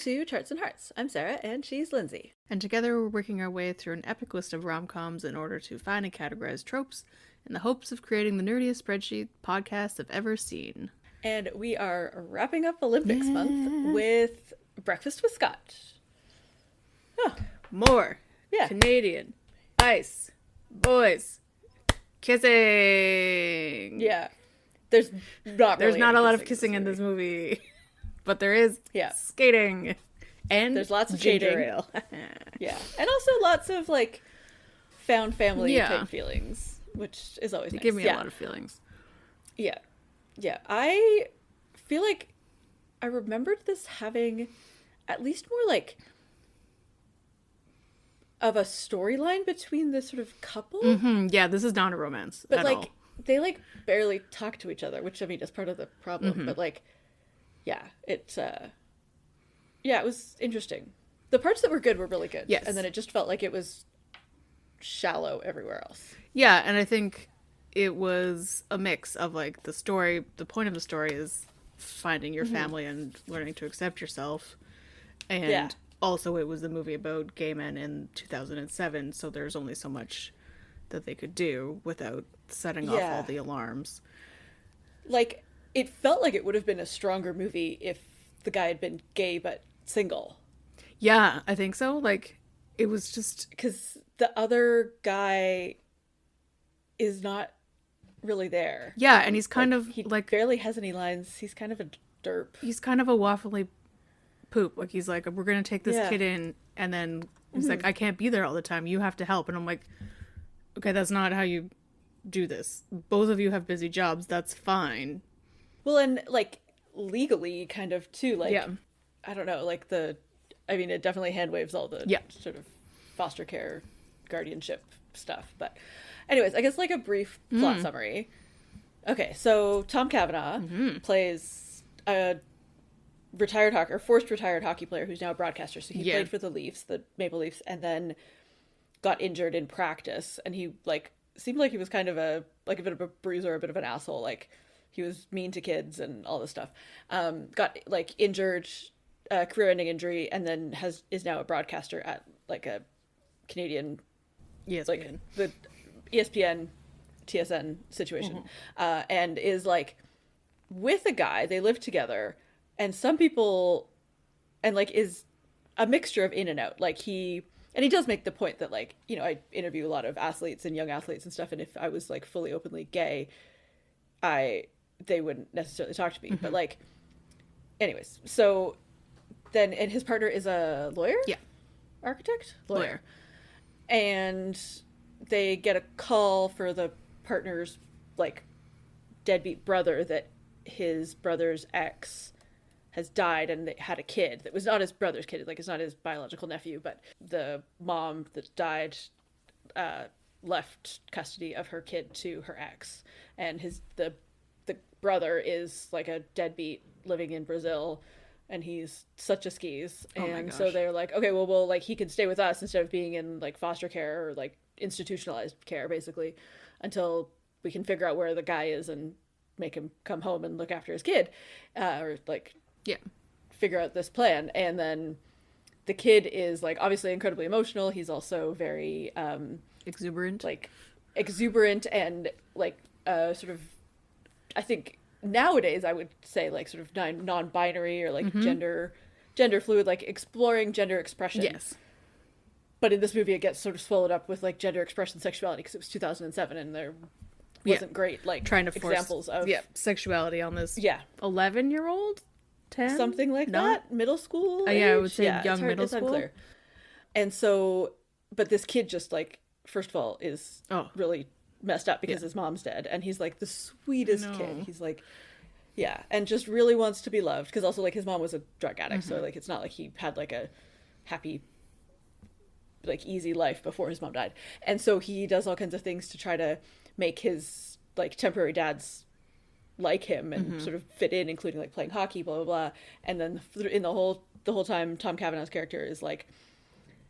to Charts and Hearts. I'm Sarah, and she's Lindsay. And together we're working our way through an epic list of rom-coms in order to find and categorize tropes in the hopes of creating the nerdiest spreadsheet podcasts I've ever seen. And we are wrapping up Olympics month with Breakfast with Scott. Oh. More Canadian ice boys kissing. Yeah. There's not a lot of kissing in this movie. But there is skating. And there's lots of ginger ale. Yeah. And also lots of like found family type feelings, which is always nice. Give me a lot of feelings. Yeah. Yeah. I feel like I remembered this having at least more like of a storyline between this sort of couple. Mm-hmm. Yeah, this is not a romance. But at like all. they like barely talk to each other, which I mean is part of the problem. Mm-hmm. But like it was interesting. The parts that were good were really good. Yes. And then it just felt like it was shallow everywhere else. Yeah, and I think it was a mix of like the story, the point of the story is finding your family and learning to accept yourself. And also it was a movie about gay men in 2007, so there's only so much that they could do without setting off all the alarms. Like, it felt like it would have been a stronger movie if the guy had been gay but single. Yeah, I think so. Like, it was just... Because the other guy is not really there. Yeah, and he's kind of he like... barely has any lines. He's kind of a derp. He's kind of a waffly poop. Like, he's like, we're going to take this kid in, and then he's like, I can't be there all the time. You have to help. And I'm like, okay, that's not how you do this. Both of you have busy jobs. That's fine. Well, and, like, legally, kind of, too. Like, I don't know, like, it definitely hand waves all the sort of foster care, guardianship stuff. But anyways, I guess, like, a brief plot summary. Okay, so Tom Cavanaugh plays a forced retired hockey player who's now a broadcaster. So he played for the Leafs, the Maple Leafs, and then got injured in practice. And he, like, seemed like he was kind of a bit of a bruiser, a bit of an asshole, like... He was mean to kids and all this stuff. Got like injured, career-ending injury, and then is now a broadcaster at like a Canadian, ESPN. like the ESPN, TSN situation, and is like with a guy. They live together, and some people, and like is a mixture of in and out. Like he does make the point that like I interview a lot of athletes and young athletes and stuff, and if I was like fully openly gay, they wouldn't necessarily talk to me. But like, anyways, so then, and his partner is a lawyer? Yeah. Architect? Lawyer. And they get a call for the partner's like deadbeat brother that his brother's ex has died and they had a kid that was not his brother's kid. Like, it's not his biological nephew, but the mom that died, left custody of her kid to her ex, and the brother is like a deadbeat living in Brazil, and he's such a skis. And so they're like, okay, well, like he can stay with us instead of being in like foster care or like institutionalized care, basically, until we can figure out where the guy is and make him come home and look after his kid, or like figure out this plan. And then the kid is like obviously incredibly emotional. He's also very exuberant and like sort of, I think nowadays I would say like sort of non-binary or like gender fluid, like exploring gender expression. Yes. But in this movie it gets sort of swallowed up with like gender expression sexuality because it was 2007 and there wasn't great like trying to force examples of sexuality on this 11-year-old 10 something like that, middle school age? I would say young middle it's school. Unclear. And so, but this kid just like first of all is really messed up because his mom's dead, and he's like the sweetest kid. He's like and just really wants to be loved, because also like his mom was a drug addict, so like it's not like he had like a happy like easy life before his mom died. And so he does all kinds of things to try to make his like temporary dads like him and sort of fit in, including like playing hockey, blah blah blah. And then in the whole time, Tom Cavanaugh's character is like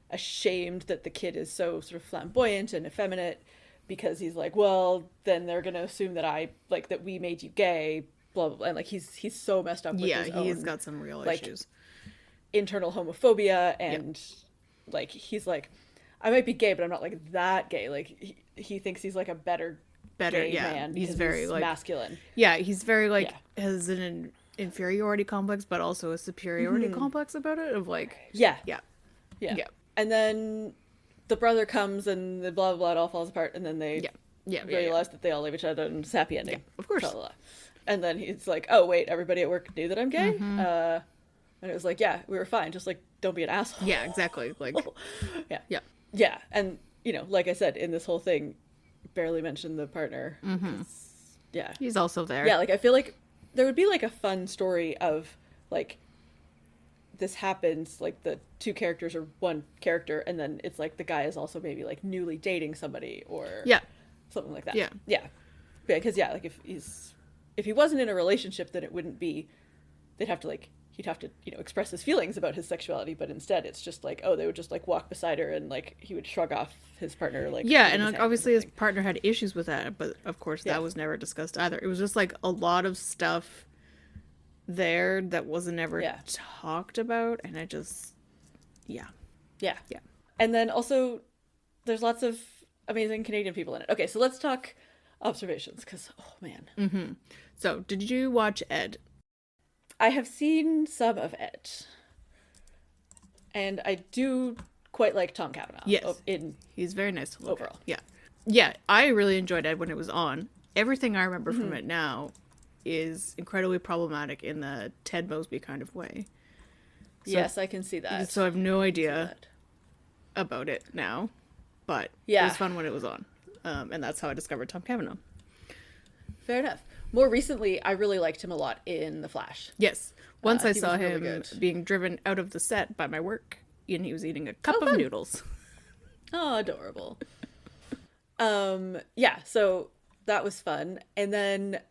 ashamed that the kid is so sort of flamboyant and effeminate, because he's like, well, then they're gonna assume that that we made you gay, blah blah blah. And like he's so messed up with his own, he's got some real issues. internal homophobia, and like he's like, I might be gay, but I'm not like that gay. Like he thinks he's like a better gay man. He's very like masculine. Yeah, he's very like has an inferiority complex, but also a superiority complex about it. Of like, yeah. Yeah. And then the brother comes, and the blah blah blah, it all falls apart, and then they realize that they all leave each other, and it's a happy ending. Yeah, of course. Blah, blah, blah. And then he's like, oh wait, everybody at work knew that I'm gay. And it was like, yeah, we were fine. Just like, don't be an asshole. Yeah, exactly. Like, yeah. And you know, like I said, in this whole thing, barely mentioned the partner. Yeah, he's also there. Yeah, like I feel like there would be like a fun story of like this happens, like the two characters are one character, and then it's like the guy is also maybe like newly dating somebody or something like that. Yeah, because like if he wasn't in a relationship, then it wouldn't be, he'd have to you know, express his feelings about his sexuality, but instead it's just like, oh, they would just like walk beside her, and like he would shrug off his partner, like and like, obviously his partner had issues with that, but of course that was never discussed either. It was just like a lot of stuff there that wasn't ever talked about, and I just yeah. And then also there's lots of amazing Canadian people in it. Okay, so let's talk observations, because oh man. So did you watch Ed? I have seen some of Ed, and I do quite like Tom Cavanaugh. Yes, he's very nice to look overall. At. Yeah, I really enjoyed Ed when it was on. Everything I remember from it now is incredibly problematic in the Ted Mosby kind of way. So, yes, I can see that. So I have no idea about it now, but it was fun when it was on, and that's how I discovered Tom Cavanaugh. Fair enough. More recently, I really liked him a lot in The Flash. Yes. Once I saw him being driven out of the set by my work, and he was eating a cup of noodles. Oh, adorable. So that was fun. And then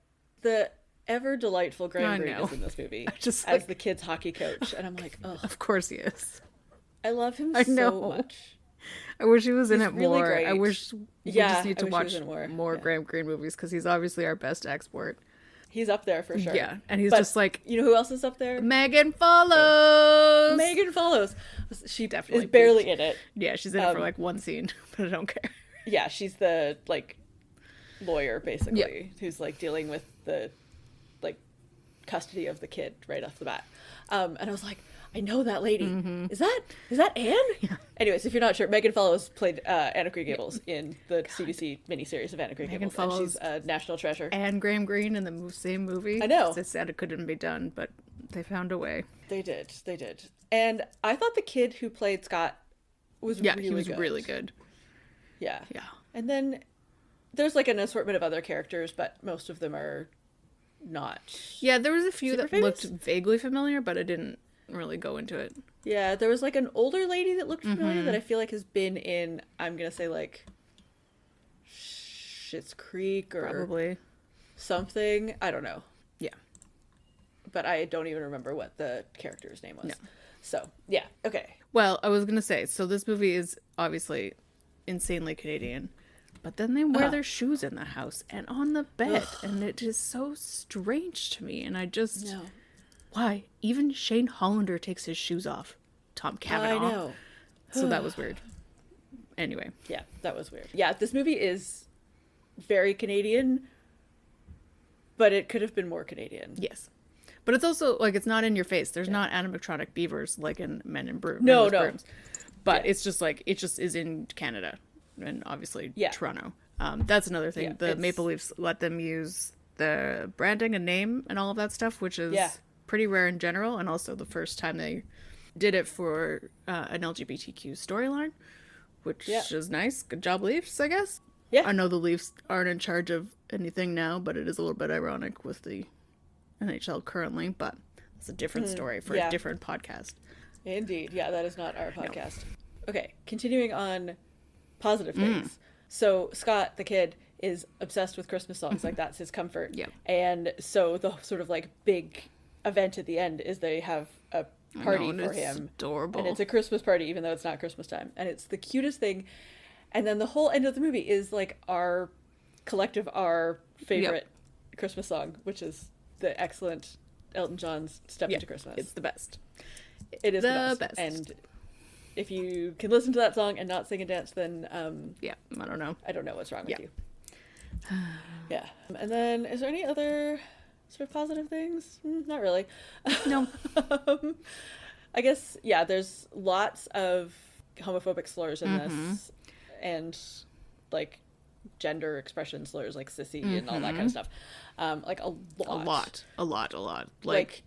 the ever delightful Graham Greene is in this movie as the kids' hockey coach. And I'm like, oh. Of course he is. I love him so much. I wish he was in it really more. Great. I wish we just need to watch more Graham Greene movies, because he's obviously our best export. He's up there for sure. Yeah, and he's just like... You know who else is up there? Megan Follows! Megan Follows. She definitely is barely in it. Yeah, she's in it for like one scene, but I don't care. Yeah, she's the like lawyer, basically, who's like dealing with the like custody of the kid right off the bat. And I was like, I know that lady. Is that Anne? Yeah. Anyways, if you're not sure, Megan Follows played Anna Green Gables in the CBC miniseries of Anna Green Gables. And she's a national treasure. And Graham Greene in the same movie. I know. They said it couldn't be done, but they found a way. They did. And I thought the kid who played Scott was really good. He was really good. Yeah. And then there's like an assortment of other characters, but most of them are not. Yeah, there was a few that looked vaguely familiar, but I didn't really go into it. Yeah, there was like an older lady that looked familiar that I feel like has been in, I'm gonna say like Schitt's Creek or probably something. I don't know. Yeah. But I don't even remember what the character's name was. No. So, yeah, okay. Well, I was gonna say, so this movie is obviously insanely Canadian, but then they wear their shoes in the house and on the bed, and it is so strange to me, and I just... No. Why? Even Shane Hollander takes his shoes off. Tom Cavanaugh. I know. So that was weird. Anyway. Yeah, that was weird. Yeah, this movie is very Canadian, but it could have been more Canadian. Yes. But it's also, like, it's not in your face. There's not animatronic beavers like in Men in Brooms. No. Brooms. But it's just, like, it just is in Canada. And obviously Toronto. That's another thing. The Maple Leafs let them use the branding and name and all of that stuff, which is... pretty rare in general, and also the first time they did it for an LGBTQ storyline, which is nice. Good job, Leafs, I guess. Yeah. I know the Leafs aren't in charge of anything now, but it is a little bit ironic with the NHL currently, but it's a different story for a different podcast. Indeed. Yeah, that is not our podcast. No. Okay, continuing on positive things. So Scott, the kid, is obsessed with Christmas songs. Like, that's his comfort. Yeah. And so the sort of like big event at the end is they have a party for him. Adorable. And it's a Christmas party, even though it's not Christmas time. And it's the cutest thing. And then the whole end of the movie is like our favorite Christmas song, which is the excellent Elton John's Step Into Christmas. It's the best. It is The the best. best. And if you can listen to that song and not sing and dance, then Yeah, I don't know. I don't know what's wrong with Yeah. you. Yeah. And then, is there any other sort of positive things? Not really. No. I guess, yeah, there's lots of homophobic slurs in this, and like gender expression slurs like sissy and all that kind of stuff. Like a lot. A lot. Like,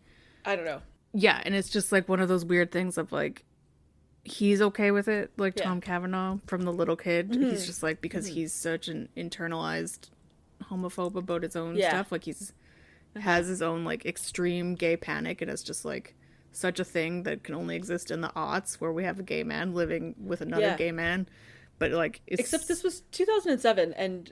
I don't know. Yeah, and it's just like one of those weird things of like, he's okay with it, like Yeah. Tom Cavanaugh from The Little Kid. He's just like, because he's such an internalized homophobe about his own Yeah. stuff, like has his own like extreme gay panic, and it's just like such a thing that can only exist in the aughts, where we have a gay man living with another Yeah. gay man. But like, Except this was 2007, and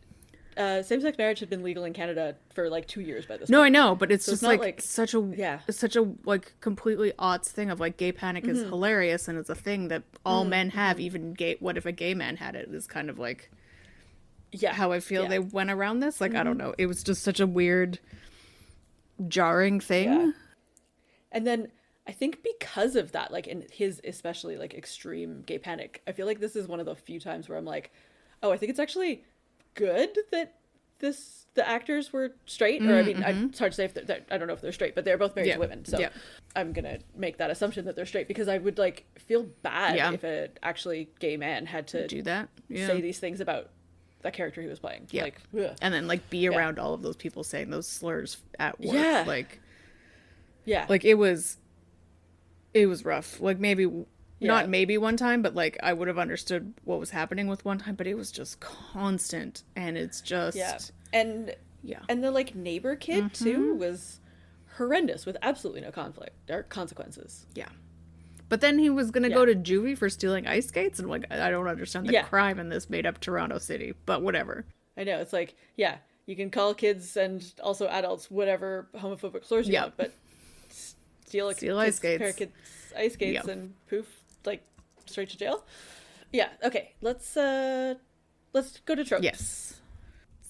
same-sex marriage had been legal in Canada for like 2 years by this No, point. I know, but it's So just it's not like, like- such a yeah. it's such a like completely aughts thing of like gay panic is hilarious, and it's a thing that all men have. Even gay, what if a gay man had it? Is kind of like Yeah. how I feel Yeah. they went around this. Like, I don't know. It was just such a weird, jarring thing. Yeah. And then I think because of that, like in his especially like extreme gay panic, I feel like this is one of the few times where I'm like, oh, I think it's actually good that the actors were straight. Or I mean, it's hard to say if I don't know if they're straight, but they're both married Yeah. to women. So Yeah. I'm gonna make that assumption that they're straight, because I would like feel bad Yeah. if an actually gay man had to Do that. Yeah. say these things about the character he was playing. Yeah. Like, ugh. And then like be around all of those people saying those slurs at work. Yeah. Like it was rough. Like maybe not maybe one time, but like I would have understood what was happening with one time, but it was just constant, and it's just Yeah. And yeah. and the like neighbor kid too was horrendous with absolutely no conflict or consequences. Yeah. But then he was going to Yeah. go to juvie for stealing ice skates, and like I don't understand the Yeah. crime in this made up Toronto city, but whatever. I know, it's like, yeah, you can call kids and also adults whatever homophobic slurs you Yeah. want, but steal a Steal ice kid's pair skates. of kids' ice skates Yeah. and poof, like straight to jail. Yeah, okay. Let's go to tropes. Yes.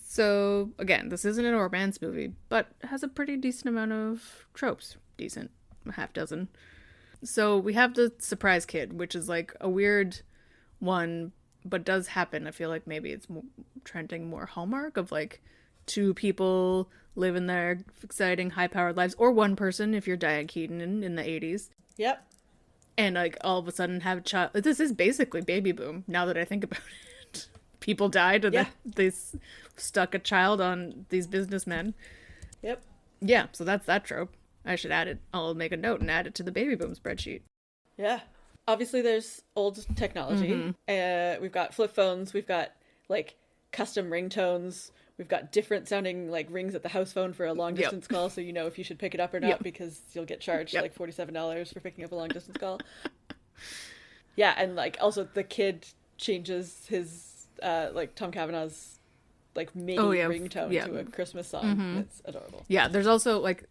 So again, this isn't an romance movie, but has a pretty decent amount of tropes. Decent, a half dozen. So we have the surprise kid, which is like a weird one, but does happen. I feel like maybe it's trending more Hallmark of like two people living their exciting, high-powered lives, or one person if you're Diane Keaton in the 80s, Yep. and like all of a sudden have a child. This is basically baby boom. Now that I think about it, people died and Yeah. they stuck a child on these businessmen. Yep. Yeah, so that's that trope. I should add it. I'll make a note and add it to the baby boom spreadsheet. Yeah. Obviously, there's old technology. We've got flip phones. We've got like custom ringtones. We've got different sounding like rings at the house phone for a long distance call, so you know if you should pick it up or not, Yep. because you'll get charged Yep. like $47 for picking up a long distance call. Yeah, and like also the kid changes his like Tom Cavanaugh's like MIDI ringtone Yeah. to a Christmas song. It's adorable. Yeah, there's also like,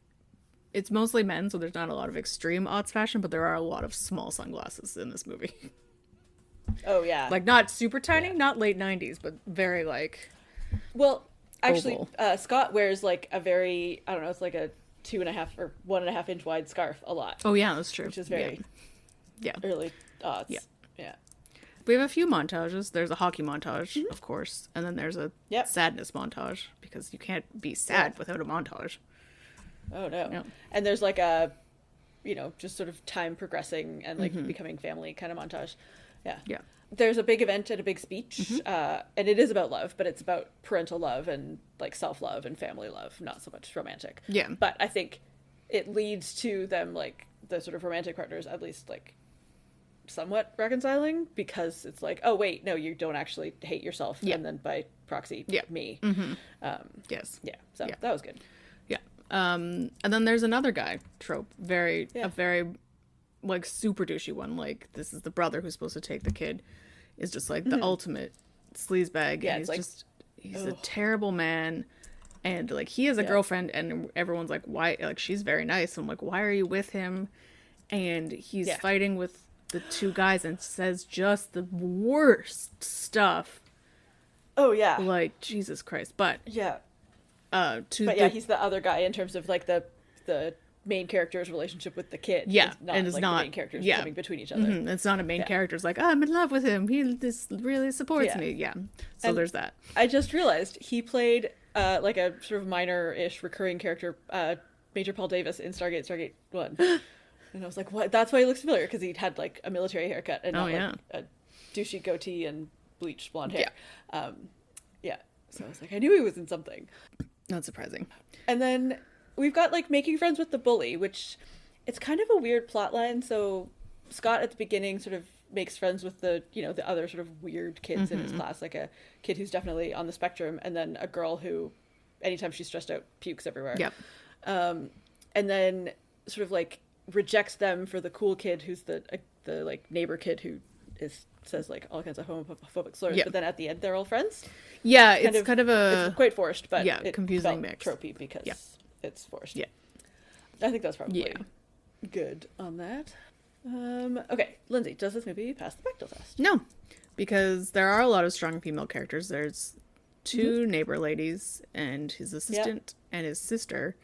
it's mostly men, so there's not a lot of extreme aughts fashion, but there are a lot of small sunglasses in this movie. Oh yeah. Like not super tiny, not late 90s, but very like, Well, actually, oval. Scott wears like a very, I don't know, it's like a 2.5 or 1.5 inch wide scarf a lot, oh yeah, that's true. which is very Yeah. early aughts. Yeah. Yeah. We have a few montages. There's a hockey montage, of course, and then there's a Yep. sadness montage, because you can't be sad without a montage. Oh no. No. And there's like a, just sort of time progressing and like becoming family kind of montage. Yeah. Yeah. There's a big event and a big speech, and it is about love, but it's about parental love and like self-love and family love, not so much romantic. Yeah. But I think it leads to them, like the sort of romantic partners, at least like somewhat reconciling, because it's like, oh wait, no, you don't actually hate yourself, Yeah. and then by proxy, Yeah. me. Yes. Yeah. So Yeah. that was good. Yeah. And then there's another guy trope, a very like super douchey one. Like, this is the brother who's supposed to take the kid, is just like the ultimate sleazebag. Yeah, and it's like, he's a terrible man. And like, he has a girlfriend, and everyone's like, why? Like, she's very nice. I'm like, why are you with him? And he's fighting with the two guys and says just the worst stuff. Oh yeah. Like, Jesus Christ. But Yeah. to But the yeah, he's the other guy in terms of like the main character's relationship with the kid. Yeah, is not and it's like not the main characters yeah. coming between each other. Mm-hmm. It's not a main character's like, oh, I'm in love with him. He this really supports me. Yeah. So And there's that. I just realized he played like a sort of minor-ish recurring character, Major Paul Davis in Stargate 1. And I was like, what? That's why he looks familiar, because he had like a military haircut and not like a douchey goatee and bleached blonde hair. Yeah. So I was like, I knew he was in something. Not surprising. And then we've got like making friends with the bully, which it's kind of a weird plot line. So Scott at the beginning sort of makes friends with the, you know, the other sort of weird kids in his class, like a kid who's definitely on the spectrum, and then a girl who anytime she's stressed out pukes everywhere. Yep. And then sort of like rejects them for the cool kid who's the like neighbor kid who says like all kinds of homophobic slurs. But then at the end they're all friends. Yeah, it's kind of a it's quite forced, but yeah, it confusing felt mix. tropey because it's forced. Yeah, I think that's probably good on that. Okay, Lindsay, does this movie pass the Bechdel test? No, because there are a lot of strong female characters. There's two neighbor ladies and his assistant and his sister.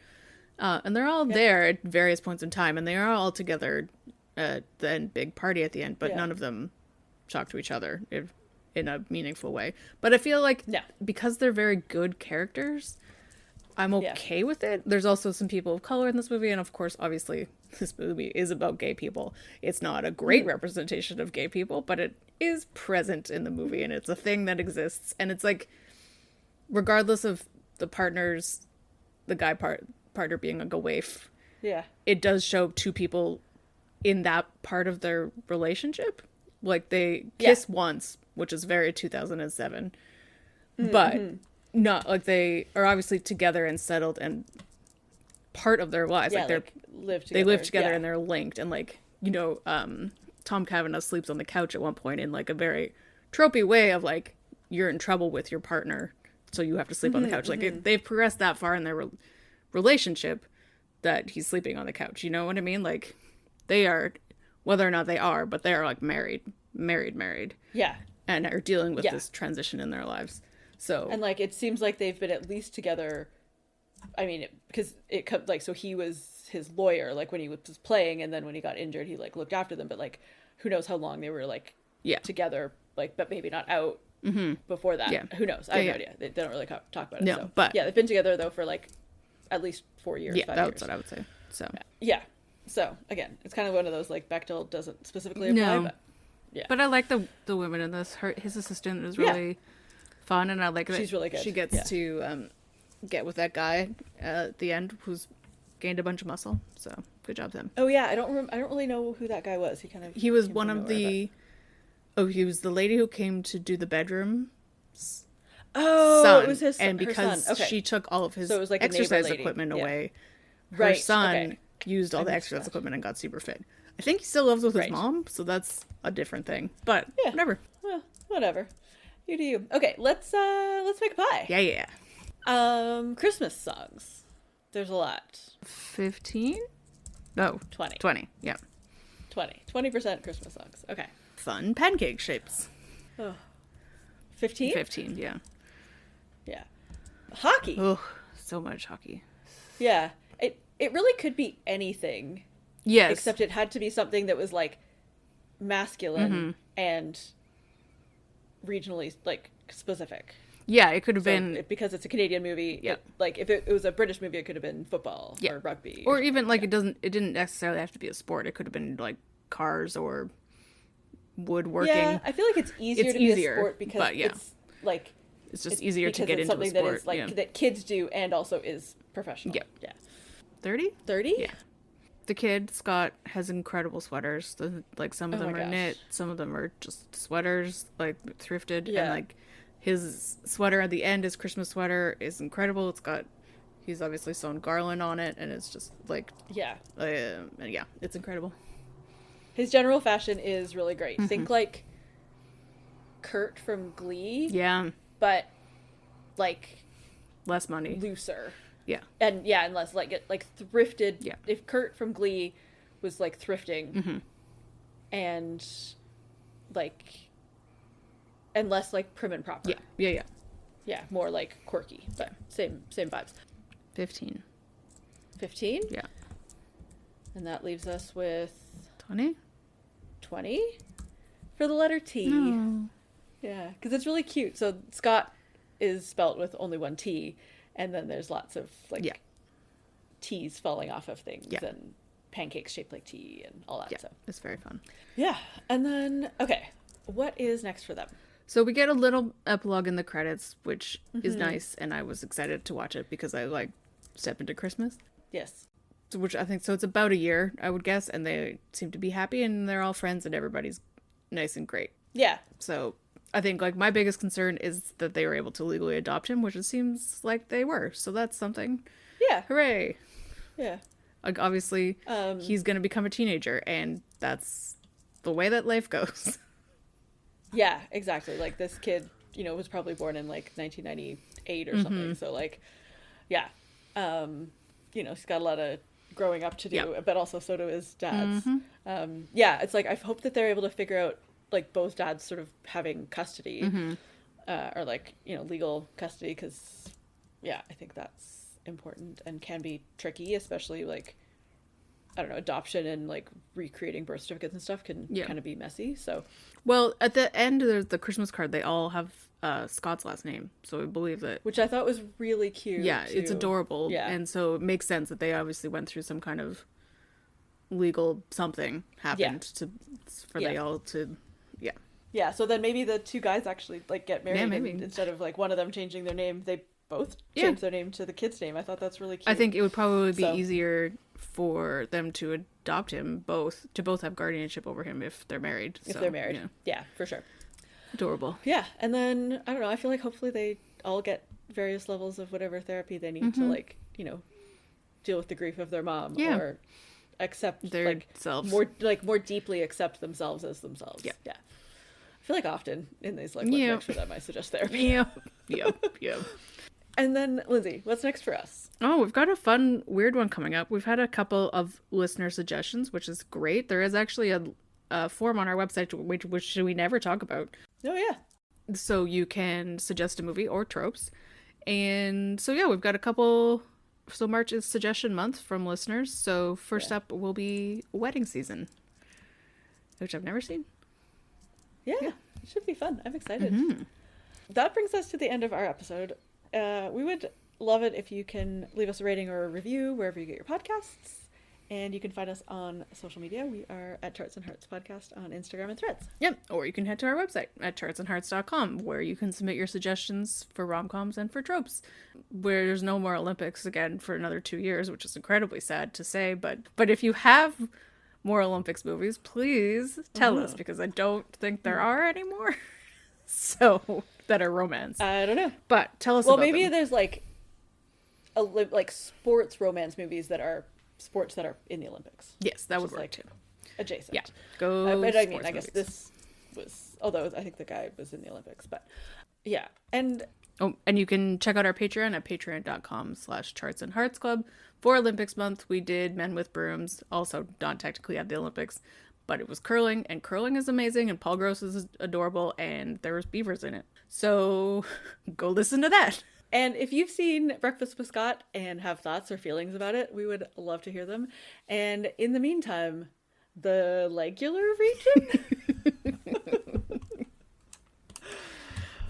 And they're all there at various points in time, and they are all together at the big party at the end, but none of them talk to each other in a meaningful way. But I feel like because they're very good characters, I'm okay with it. There's also some people of color in this movie, and of course, obviously, this movie is about gay people. It's not a great representation of gay people, but it is present in the movie, and it's a thing that exists. And it's like, regardless of the partners, the guy partner being like a waif, it does show two people in that part of their relationship. Like, they kiss once, which is very 2007, but not like they are obviously together and settled and part of their lives. Like, they live together and they're linked. And like, you know, Tom Cavanaugh sleeps on the couch at one point in like a very tropey way of like, you're in trouble with your partner, so you have to sleep on the couch. Like, they've progressed that far in their relationship that he's sleeping on the couch. You know what I mean? Like, they are, whether or not they are, but they are like married. Yeah. And are dealing with this transition in their lives. So, and like, it seems like they've been at least together. I mean, because it comes like, so he was his lawyer, like when he was playing, and then when he got injured, he like looked after them. But like, who knows how long they were like together, like, but maybe not out before that. Yeah. Who knows? I have no idea. They don't really talk about it. No, so. But yeah, they've been together though for like at least 4 years. Yeah, 5 that's years. what I would say. So yeah. So again, it's kind of one of those like Bechdel doesn't specifically apply, but but I like the women in this. His assistant is really fun, and I like that she's really good. She gets to get with that guy at the end who's gained a bunch of muscle. So good job to him. Oh yeah, I don't really know who that guy was. He was one of the. He was the lady who came to do the bedroom. Son. It was his and because she took all of his so it was like exercise equipment away, her son used all the exercise equipment and got super fit. I think he still lives with his mom, so that's a different thing. But whatever. Well, whatever. You do you. Okay, let's make a pie. Yeah. Christmas songs. There's a lot. 15? No. 20. 20, yeah. 20% Christmas songs. Okay. Fun pancake shapes. Oh. 15? 15, yeah. Yeah. Hockey. Oh, so much hockey. Yeah. It really could be anything. Yes. Except it had to be something that was like masculine and regionally like specific. Yeah, it could have been because it's a Canadian movie. Yeah, like if it was a British movie, it could have been football or rugby, or even like it didn't necessarily have to be a sport. It could have been like cars or woodworking. Yeah, I feel like it's easier to be a sport because it's like it's just easier to get into something a sport. That is like that kids do and also is professional. Yeah. 30? 30? Yeah. The kid, Scot, has incredible sweaters. Like, some of them are knit, some of them are just sweaters, like, thrifted. And, like, his sweater at the end, his Christmas sweater, is incredible. He's obviously sewn garland on it, and it's just, like... it's incredible. His general fashion is really great. Think, like, Kurt from Glee. Yeah. But, like... less money. Looser. Yeah. And less like thrifted. Yeah. If Kurt from Glee was like thrifting and less like prim and proper. Yeah. Yeah, more like quirky, but same vibes. 15. 15? Yeah. And that leaves us with 20? 20 for the letter T. No. Yeah, because it's really cute. So Scott is spelt with only one T, and then there's lots of like T's falling off of things and pancakes shaped like tea and all that. So it's very fun. Yeah, and then okay, what is next for them? So we get a little epilogue in the credits, which is nice, and I was excited to watch it because I like step into Christmas. Yes. Which I think, so it's about a year, I would guess, and they seem to be happy, and they're all friends, and everybody's nice and great. Yeah. So I think, like, my biggest concern is that they were able to legally adopt him, which it seems like they were. So that's something. Yeah. Hooray. Yeah. Like, obviously, he's going to become a teenager, and that's the way that life goes. Yeah, exactly. Like, this kid, you know, was probably born in, like, 1998 or something. So, like, yeah. You know, he's got a lot of growing up to do, but also so do his dads. Yeah, it's like, I hope that they're able to figure out, like, both dads sort of having custody, or, like, you know, legal custody, because, yeah, I think that's important and can be tricky, especially, like, I don't know, adoption and, like, recreating birth certificates and stuff can kind of be messy, so. Well, at the end of the Christmas card, they all have Scott's last name, so I believe that. Which I thought was really cute. Yeah, too. it's adorable. Yeah. And so it makes sense that they obviously went through some kind of legal something happened for they all to, Yeah, so then maybe the two guys actually, like, get married. Yeah, maybe. And instead of, like, one of them changing their name, they both change their name to the kid's name. I thought that's really cute. I think it would probably be easier for them to adopt him to both have guardianship over him if they're married. If they're married. Yeah, for sure. Adorable. Yeah, and then, I don't know, I feel like hopefully they all get various levels of whatever therapy they need to, like, you know, deal with the grief of their mom or accept their like selves. more deeply accept themselves as themselves. Yeah. I feel like often in these, like, what's next for them, I suggest therapy. Yep. And then, Lindsay, what's next for us? Oh, we've got a fun, weird one coming up. We've had a couple of listener suggestions, which is great. There is actually a form on our website, which we never talk about. Oh, yeah. So you can suggest a movie or tropes. And so, yeah, we've got a couple. So March is suggestion month from listeners. So first up will be Wedding Season, which I've never seen. Yeah, it should be fun. I'm excited. That brings us to the end of our episode. We would love it if you can leave us a rating or a review wherever you get your podcasts. And you can find us on social media. We are at Charts and Hearts Podcast on Instagram and Threads. Yep. Or you can head to our website at chartsandhearts.com, where you can submit your suggestions for rom-coms and for tropes. Where there's no more Olympics again for another 2 years, which is incredibly sad to say. But if you have more Olympics movies, please tell us, because I don't think there are anymore. So, that are romance. I don't know. But tell us about maybe them. There's like sports romance movies that are sports that are in the Olympics. Yes, that would work like too. Adjacent. Yeah. Go. But I mean, I guess movies. this was, although I think the guy was in the Olympics, but yeah. And you can check out our Patreon at patreon.com/chartsandheartsclub. For Olympics month, we did Men with Brooms, also not technically at the Olympics, but it was curling, and curling is amazing, and Paul Gross is adorable, and there was beavers in it. So go listen to that. And if you've seen Breakfast with Scott and have thoughts or feelings about it, we would love to hear them. And in the meantime, the Legular region?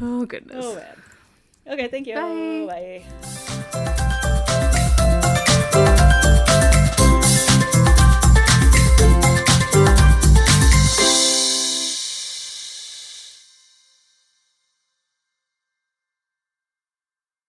Oh, goodness. Oh, man. Okay, thank you. Bye. Bye.